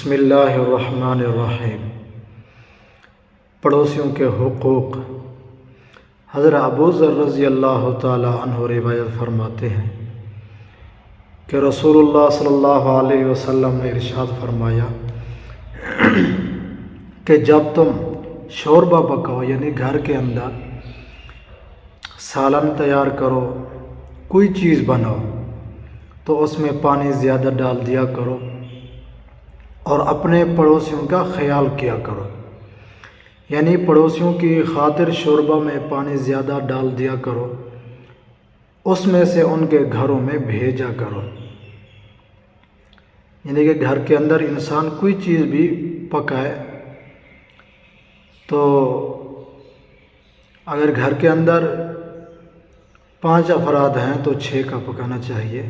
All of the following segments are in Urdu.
بسم اللہ الرحمن الرحیم۔ پڑوسیوں کے حقوق۔ حضرت ابو ذر رضی اللہ تعالی عنہ روایت فرماتے ہیں کہ رسول اللہ صلی اللہ علیہ وسلم نے ارشاد فرمایا کہ جب تم شوربہ پکاؤ یعنی گھر کے اندر سالن تیار کرو، کوئی چیز بناؤ تو اس میں پانی زیادہ ڈال دیا کرو اور اپنے پڑوسیوں کا خیال کیا کرو، یعنی پڑوسیوں کی خاطر شوربہ میں پانی زیادہ ڈال دیا کرو، اس میں سے ان کے گھروں میں بھیجا کرو۔ یعنی کہ گھر کے اندر انسان کوئی چیز بھی پکائے تو اگر گھر کے اندر 5 افراد ہیں تو 6 کا پکانا چاہیے،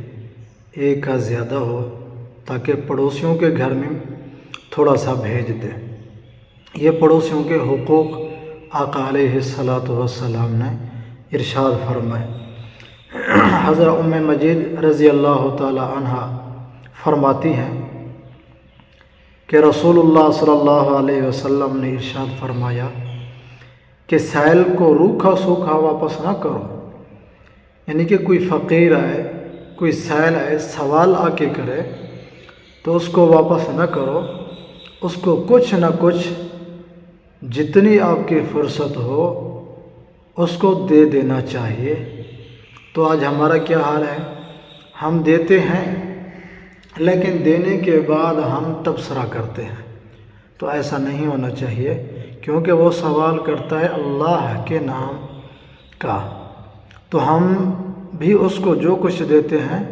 1 کا زیادہ ہو تاکہ پڑوسیوں کے گھر میں تھوڑا سا بھیج دے۔ یہ پڑوسیوں کے حقوق آقا علیہ الصلاۃ والسلام نے ارشاد فرمائے۔ حضرت ام مجید رضی اللہ تعالی عنہ فرماتی ہیں کہ رسول اللہ صلی اللہ علیہ وسلم نے ارشاد فرمایا کہ سائل کو روکھا سوکھا واپس نہ کرو، یعنی کہ کوئی فقیر آئے، کوئی سائل آئے، سوال آ کے کرے تو اس کو واپس نہ کرو، اس کو کچھ نہ کچھ جتنی آپ کی فرصت ہو اس کو دے دینا چاہیے۔ تو آج ہمارا کیا حال ہے، ہم دیتے ہیں لیکن دینے کے بعد ہم تبصرہ کرتے ہیں، تو ایسا نہیں ہونا چاہیے، کیونکہ وہ سوال کرتا ہے اللہ کے نام کا، تو ہم بھی اس کو جو کچھ دیتے ہیں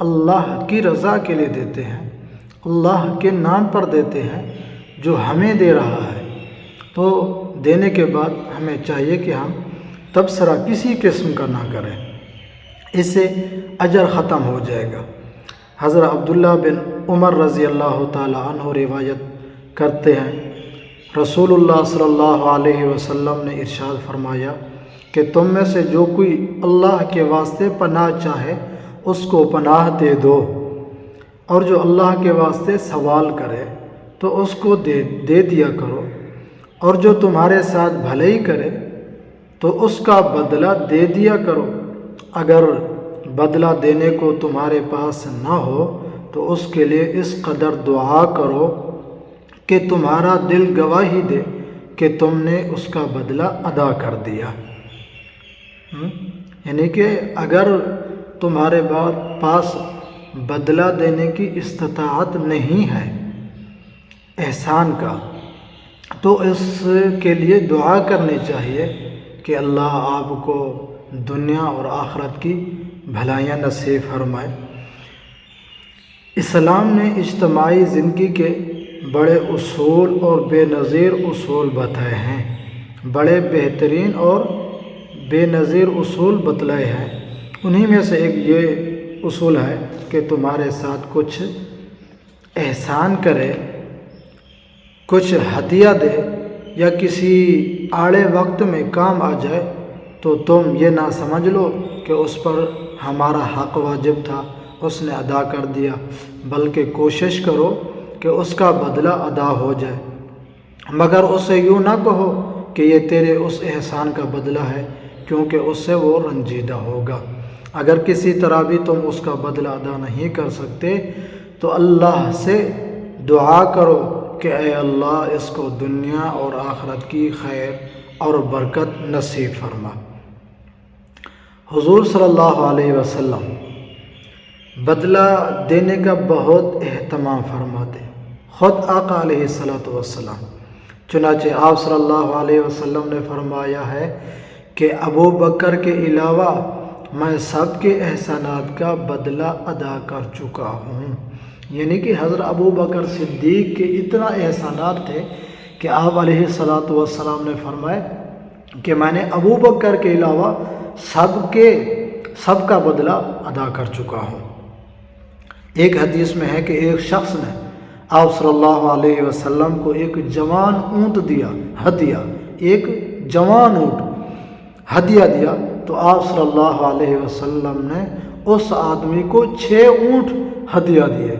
اللہ کی رضا کے لیے دیتے ہیں، اللہ کے نام پر دیتے ہیں جو ہمیں دے رہا ہے۔ تو دینے کے بعد ہمیں چاہیے کہ ہم تبصرہ کسی قسم کا نہ کریں، اس سے اجر ختم ہو جائے گا۔ حضرت عبداللہ بن عمر رضی اللہ تعالی عنہ روایت کرتے ہیں رسول اللہ صلی اللہ علیہ وسلم نے ارشاد فرمایا کہ تم میں سے جو کوئی اللہ کے واسطے پناہ چاہے اس کو پناہ دے دو، اور جو اللہ کے واسطے سوال کرے تو اس کو دے دیا کرو، اور جو تمہارے ساتھ بھلائی کرے تو اس کا بدلہ دے دیا کرو۔ اگر بدلہ دینے کو تمہارے پاس نہ ہو تو اس کے لیے اس قدر دعا کرو کہ تمہارا دل گواہی دے کہ تم نے اس کا بدلہ ادا کر دیا۔ یعنی کہ اگر تمہارے پاس بدلہ دینے کی استطاعت نہیں ہے احسان کا، تو اس کے لیے دعا کرنی چاہیے کہ اللہ آپ کو دنیا اور آخرت کی بھلائیاں نصیب فرمائے۔ اسلام نے اجتماعی زندگی کے بڑے اصول اور بے نظیر اصول بتائے ہیں، بڑے بہترین اور بے نظیر اصول بتلائے ہیں۔ انہی میں سے ایک یہ اصول ہے کہ تمہارے ساتھ کچھ احسان کرے، کچھ ہدیہ دے یا کسی آڑے وقت میں کام آ جائے تو تم یہ نہ سمجھ لو کہ اس پر ہمارا حق واجب تھا، اس نے ادا کر دیا، بلکہ کوشش کرو کہ اس کا بدلہ ادا ہو جائے، مگر اسے یوں نہ کہو کہ یہ تیرے اس احسان کا بدلہ ہے، کیونکہ اس سے وہ رنجیدہ ہوگا۔ اگر کسی طرح بھی تم اس کا بدلہ ادا نہیں کر سکتے تو اللہ سے دعا کرو کہ اے اللہ اس کو دنیا اور آخرت کی خیر اور برکت نصیب فرما۔ حضور صلی اللہ علیہ وسلم بدلہ دینے کا بہت اہتمام فرماتے، خود آقا علیہ الصلاۃ والسلام۔ چنانچہ آپ صلی اللہ علیہ وسلم نے فرمایا ہے کہ ابو بکر کے علاوہ میں سب کے احسانات کا بدلہ ادا کر چکا ہوں۔ یعنی کہ حضرت ابو بکر صدیق کے اتنا احسانات تھے کہ آپ علیہ الصلاۃ والسلام نے فرمایا کہ میں نے ابو بکر کے علاوہ سب کا بدلہ ادا کر چکا ہوں۔ ایک حدیث میں ہے کہ ایک شخص نے آپ صلی اللہ علیہ وسلم کو ایک جوان اونٹ دیا ہدیہ، ایک جوان اونٹ ہدیہ دیا، تو آپ صلی اللہ علیہ وسلم نے اس آدمی کو 6 اونٹ ہدیہ دیے۔